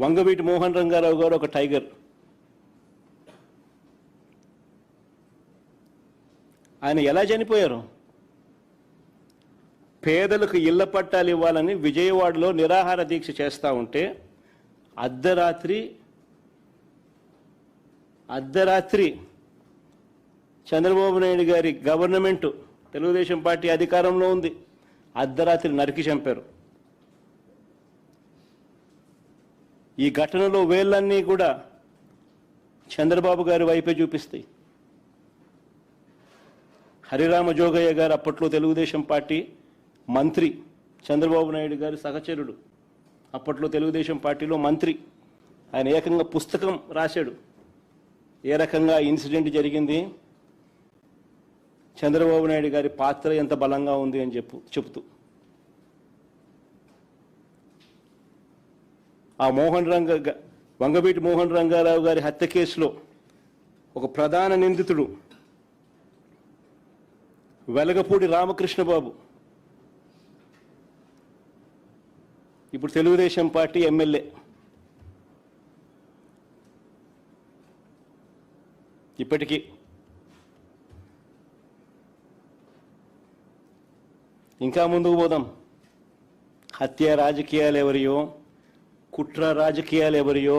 వంగవీటి మోహన్ రంగారావు గారు ఒక టైగర్. ఆయన ఎలా చనిపోయారు? పేదలకు ఇళ్ల పట్టాలు ఇవ్వాలని విజయవాడలో నిరాహార దీక్ష చేస్తూ ఉంటే అర్ధరాత్రి చంద్రబాబు నాయుడు గారి గవర్నమెంట్, తెలుగుదేశం పార్టీ అధికారంలో ఉంది, అర్ధరాత్రి నరికి చంపారు. ఈ ఘటనలో వేళ్ళన్నీ కూడా చంద్రబాబు గారి వైపే చూపిస్తాయి. హరిరామ జోగయ్య గారు అప్పట్లో తెలుగుదేశం పార్టీ మంత్రి, చంద్రబాబు నాయుడు గారి సహచరుడు, అప్పట్లో తెలుగుదేశం పార్టీలో మంత్రి. ఆయన ఏకంగా పుస్తకం రాశాడు ఏ రకంగా ఇన్సిడెంట్ జరిగింది, చంద్రబాబు నాయుడు గారి పాత్ర ఎంత బలంగా ఉంది అని చెబుతూ. ఆ వంగవీటి మోహన్ రంగారావు గారి హత్య కేసులో ఒక ప్రధాన నిందితుడు వెలగపూడి రామకృష్ణబాబు ఇప్పుడు తెలుగుదేశం పార్టీ ఎమ్మెల్యే. ఇప్పటికీ ఇంకా ముందుకు పోదాం. హత్య రాజకీయాలు ఎవరియో, కుట్ర రాజకీయాలు ఎవరియో,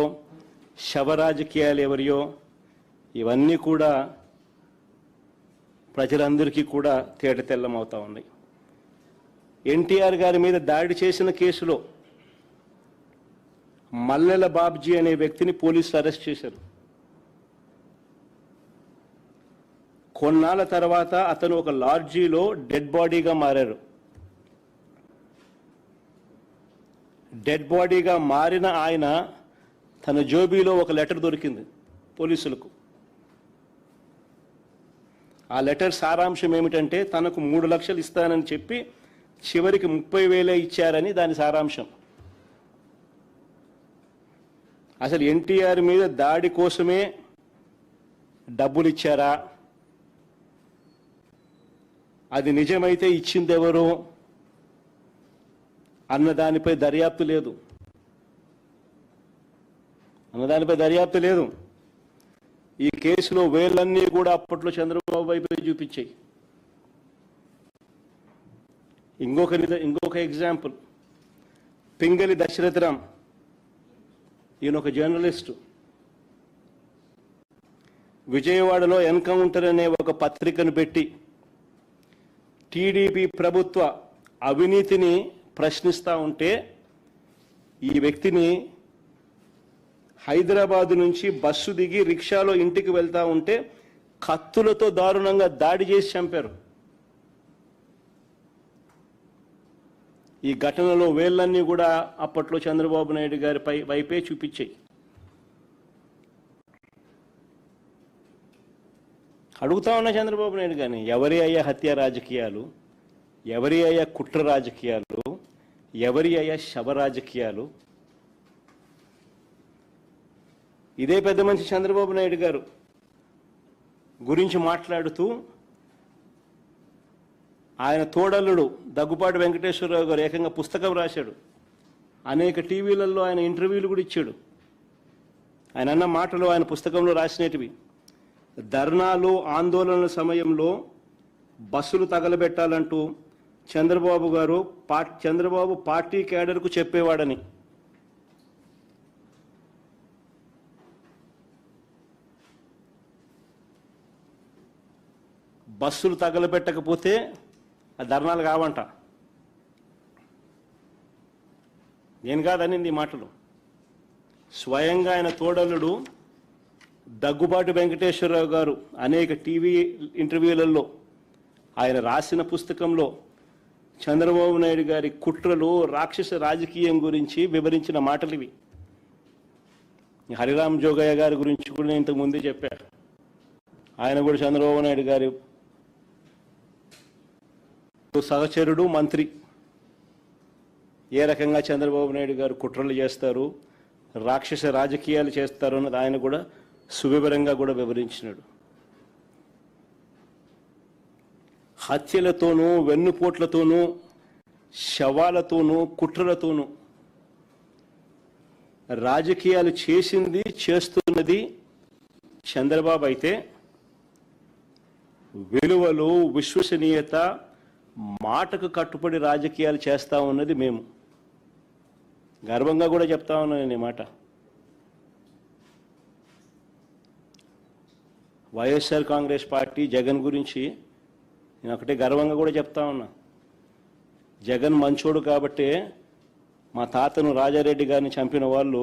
శవ రాజకీయాలు ఎవరియో, ఇవన్నీ కూడా ప్రజలందరికీ కూడా తేటతెల్లమవుతా ఉన్నాయి. ఎన్టీఆర్ గారి మీద దాడి చేసిన కేసులో మల్లెల బాబ్జీ అనే వ్యక్తిని పోలీసులు అరెస్ట్ చేశారు. కొన్నాళ్ళ తర్వాత అతను ఒక లాడ్జీలో డెడ్ బాడీగా మారారు. డెడ్ బాడీగా మారిన ఆయన తన జోబీలో ఒక లెటర్ దొరికింది పోలీసులకు. ఆ లెటర్ సారాంశం ఏమిటంటే తనకు 3 లక్షలు ఇస్తానని చెప్పి చివరికి 30,000 ఇచ్చారని దాని సారాంశం. అసలు ఎన్టీఆర్ మీద దాడి కోసమే డబ్బులు ఇచ్చారా, అది నిజమైతే ఇచ్చింది ఎవరు అన్నదానిపై దర్యాప్తు లేదు. ఈ కేసులో వేళ్ళన్నీ కూడా అప్పట్లో చంద్రబాబు వైపు చూపించాయి. ఇంకొక ఎగ్జాంపుల్, పింగళి దశరథరామ్, ఈయన ఒక జర్నలిస్టు. విజయవాడలో ఎన్కౌంటర్ అనే ఒక పత్రికను పెట్టి టీడీపీ ప్రభుత్వ అవినీతిని ప్రశ్నిస్తూ ఉంటే ఈ వ్యక్తిని హైదరాబాద్ నుంచి బస్సు దిగి రిక్షాలో ఇంటికి వెళ్తూ ఉంటే కత్తులతో దారుణంగా దాడి చేసి చంపారు. ఈ ఘటనలో వేళ్ళన్నీ కూడా అప్పట్లో చంద్రబాబు నాయుడు గారి వైపే చూపించాయి. అడుగుతా ఉన్న చంద్రబాబు నాయుడు గారిని, ఎవరి అయ్యా హత్య రాజకీయాలు, ఎవరి అయ్యా కుట్ర రాజకీయాలు, ఎవరి అయ్యా శవ రాజకీయాలు? ఇదే పెద్ద మనిషి చంద్రబాబు నాయుడు గారు గురించి మాట్లాడుతూ ఆయన తోడల్లుడు దగ్గుపాటి వెంకటేశ్వరరావు గారు ఏకంగా పుస్తకం రాశాడు. అనేక టీవీలలో ఆయన ఇంటర్వ్యూలు కూడా ఇచ్చాడు. ఆయన అన్న మాటలు ఆయన పుస్తకంలో రాసినటివి. ధర్నాలు ఆందోళనల సమయంలో బస్సులు తగలబెట్టాలంటూ చంద్రబాబు పార్టీ క్యాడర్కు చెప్పేవాడని. బస్సులు తగలబెట్టకపోతే ఆ ధర్నాలు కావంట. నేను కాదనింది ఈ మాటలు. స్వయంగా ఆయన తోడల్లుడు దగ్గుబాటి వెంకటేశ్వరరావు గారు అనేక టీవీ ఇంటర్వ్యూలలో ఆయన రాసిన పుస్తకంలో చంద్రబాబు నాయుడు గారి కుట్రలు, రాక్షస రాజకీయం గురించి వివరించిన మాటలు ఇవి. హరిరామ జోగయ్య గారి గురించి కూడా నేను ఇంతకు ముందే చెప్పాను. ఆయన కూడా చంద్రబాబు నాయుడు గారి సహచరుడు, మంత్రి. ఏ రకంగా చంద్రబాబు నాయుడు గారు కుట్రలు చేస్తారు, రాక్షస రాజకీయాలు చేస్తారు అన్నది ఆయన కూడా సువివరంగా కూడా వివరించినాడు. హత్యలతోనూ, వెన్నుపోట్లతోనూ, శవాలతోనూ, కుట్రలతోనూ రాజకీయాలు చేసింది చేస్తున్నది చంద్రబాబు అయితే విలువలు విశ్వసనీయత మాటకు కట్టుబడి రాజకీయాలు చేస్తా ఉన్నది మేము. గర్వంగా కూడా చెప్తా ఉన్నాను నేను ఈ మాట. వైఎస్ఆర్ కాంగ్రెస్ పార్టీ జగన్ గురించి నేను ఒకటే గర్వంగా కూడా చెప్తా ఉన్నా. జగన్ మంచోడు కాబట్టే మా తాతను రాజారెడ్డి గారిని చంపిన వాళ్ళు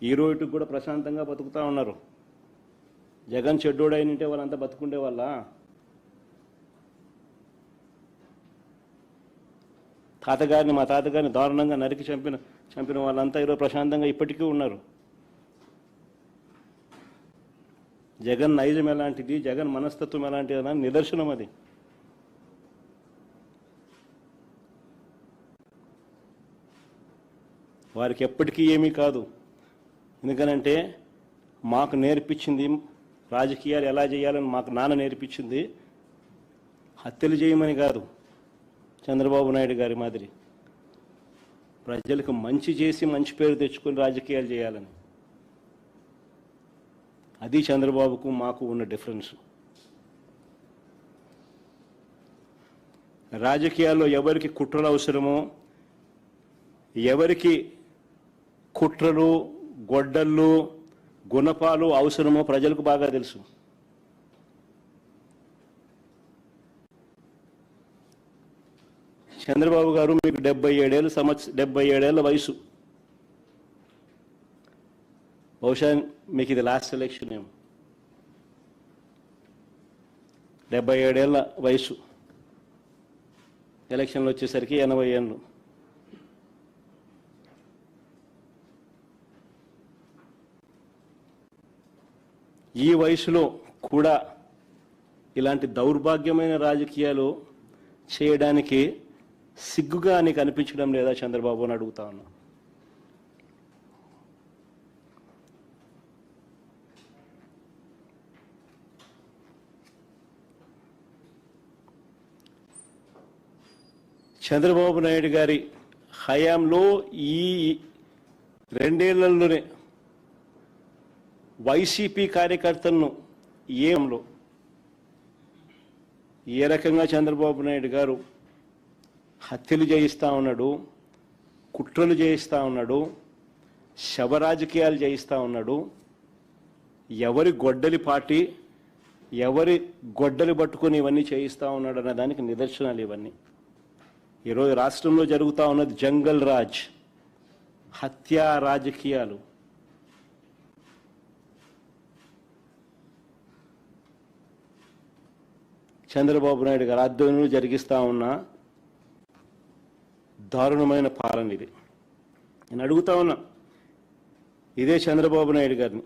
ఈ రోజుకి కూడా ప్రశాంతంగా బతుకుతూ ఉన్నారు. జగన్ చెడ్డోడైనంటే వాళ్ళంతా బతుకుండే వాళ్ళ. మా తాతగారిని దారుణంగా నరికి చంపిన వాళ్ళంతా ఈరోజు ప్రశాంతంగా ఇప్పటికీ ఉన్నారు. జగన్ నైజం ఎలాంటిది, జగన్ మనస్తత్వం ఎలాంటిది అని నిదర్శనం అది. వారికి ఎప్పటికీ ఏమీ కాదు. ఎందుకనంటే మాకు నేర్పించింది రాజకీయాలు ఎలా చేయాలని మాకు నాన్న నేర్పించింది హత్యలు చేయమని కాదు, చంద్రబాబు నాయుడు గారి మాదిరి ప్రజలకు మంచి చేసి మంచి పేరు తెచ్చుకొని రాజకీయాలు చేయాలని. అది చంద్రబాబుకు మాకు ఉన్న డిఫరెన్స్. రాజకీయాల్లో ఎవరికి కుట్రలు అవసరమో, ఎవరికి కుట్రలు గొడ్డళ్ళు గుణపాలు అవసరమో ప్రజలకు బాగా తెలుసు. చంద్రబాబు గారు మీకు 77 ఏళ్ల వయసు. బహుశా మీకు ఇది లాస్ట్ ఎలక్షన్ ఏమో. 77 ఏళ్ల వయసు, ఎలక్షన్లు వచ్చేసరికి 80 ఏళ్ళు. ఈ వయసులో కూడా ఇలాంటి దౌర్భాగ్యమైన రాజకీయాలు చేయడానికి సిగ్గుగా నీకు అనిపించడం లేదా చంద్రబాబు అని అడుగుతా ఉన్నా. చంద్రబాబు నాయుడు గారి హయాంలో ఈ 2 ఏళ్లలోనే వైసీపీ కార్యకర్తలను ఏ రకంగా చంద్రబాబు నాయుడు గారు హత్యలు చేయిస్తూ ఉన్నాడు, కుట్రలు చేయిస్తూ ఉన్నాడు, శవరాజకీయాలు చేయిస్తూ ఉన్నాడు, ఎవరి గొడ్డలి పార్టీ ఎవరి గొడ్డలి పట్టుకొని ఇవన్నీ చేయిస్తూ ఉన్నాడు అన్న దానికి నిదర్శనాలు ఇవన్నీ. ఈరోజు రాష్ట్రంలో జరుగుతూ ఉన్నది జంగల్ రాజ్, హత్యా రాజకీయాలు. చంద్రబాబు నాయుడు గారు ఆధ్వర్యంలో జరిగిస్తూ ఉన్న దారుణమైన పాలన ఇది. నేను అడుగుతా ఉన్నా ఇదే చంద్రబాబు నాయుడు గారిని,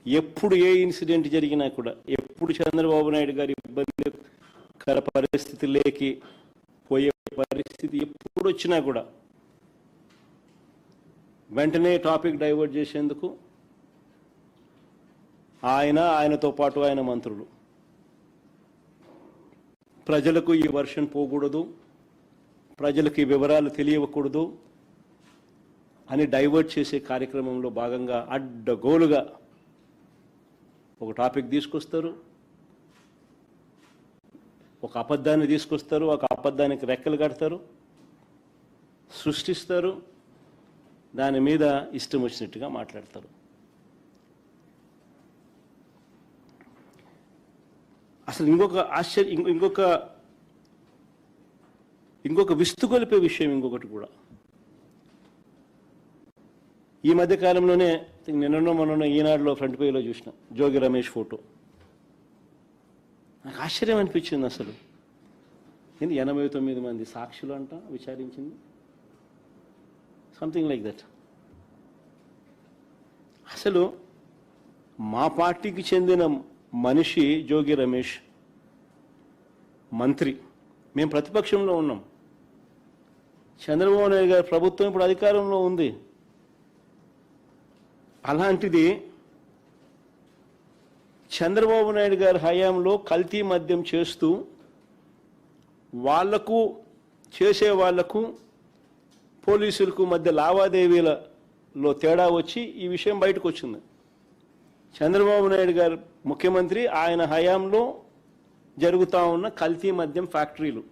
ఎప్పుడు ఏ ఇన్సిడెంట్ జరిగినా కూడా, ఎప్పుడు చంద్రబాబు నాయుడు గారి ఇబ్బందికర పరిస్థితుల్లోకి పోయే పరిస్థితి ఎప్పుడు వచ్చినా కూడా వెంటనే టాపిక్ డైవర్ట్ చేసేందుకు ఆయనతో పాటు ఆయన మంత్రులు ప్రజలకు ఈ వర్షన్ పోకూడదు, ప్రజలకు ఈ వివరాలు తెలియకూడదు అని డైవర్ట్ చేసే కార్యక్రమంలో భాగంగా అడ్డగోలుగా ఒక టాపిక్ తీసుకొస్తారు, ఒక అబద్ధాన్ని తీసుకొస్తారు, ఒక అబద్ధానికి రెక్కలు కడతారు, సృష్టిస్తారు, దాని మీద ఇష్టం వచ్చినట్టుగా మాట్లాడతారు. అసలు ఇంకొక విస్తుగొలిపే విషయం ఇంకొకటి కూడా. ఈ మధ్య కాలంలోనే మొన్న ఈనాడులో ఫ్రంట్ పేజీలో చూసిన జోగి రమేష్ ఫోటో. నాకు ఆశ్చర్యం అనిపించింది. అసలు 89 మంది సాక్షులు అంట విచారించింది, సంథింగ్ లైక్ దట్. అసలు మా పార్టీకి చెందిన మనిషి జోగి రమేష్, మంత్రి, మేము ప్రతిపక్షంలో ఉన్నాం. చంద్రబాబు నాయుడు గారి ప్రభుత్వం ఇప్పుడు అధికారంలో ఉంది. అలాంటిది చంద్రబాబు నాయుడు గారి హయాంలో కల్తీ మద్యం చేస్తూ చేసే వాళ్లకు పోలీసులకు మధ్య లావాదేవీలలో తేడా వచ్చి ఈ విషయం బయటకు వచ్చింది. చంద్రబాబు నాయుడు గారు ముఖ్యమంత్రి, ఆయన హయాంలో జరుగుతూ ఉన్న కల్తీ మద్యం ఫ్యాక్టరీలు,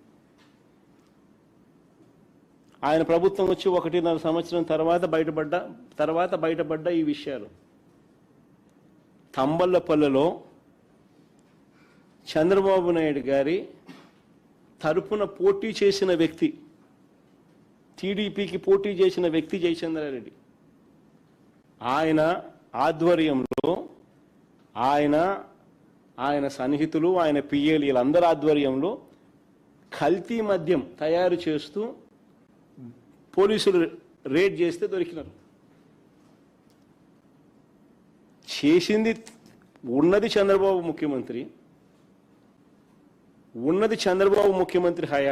ఆయన ప్రభుత్వం వచ్చి 1.5 సంవత్సరం తర్వాత బయటపడ్డ ఈ విషయాలు. తంబళ్లపల్లిలో చంద్రబాబు నాయుడు గారి తరపున పోటీ చేసిన వ్యక్తి, టీడీపీకి పోటీ చేసిన వ్యక్తి జయచంద్రారెడ్డి, ఆయన ఆధ్వర్యంలో ఆయన సన్నిహితులు, ఆయన పిఏలు, వీళ్ళందరి ఆధ్వర్యంలో కల్తీ మద్యం తయారు చేస్తూ పోలీసులు రేడ్ చేస్తే దొరికినారు. చేసింది ఉన్నది చంద్రబాబు ముఖ్యమంత్రి హయా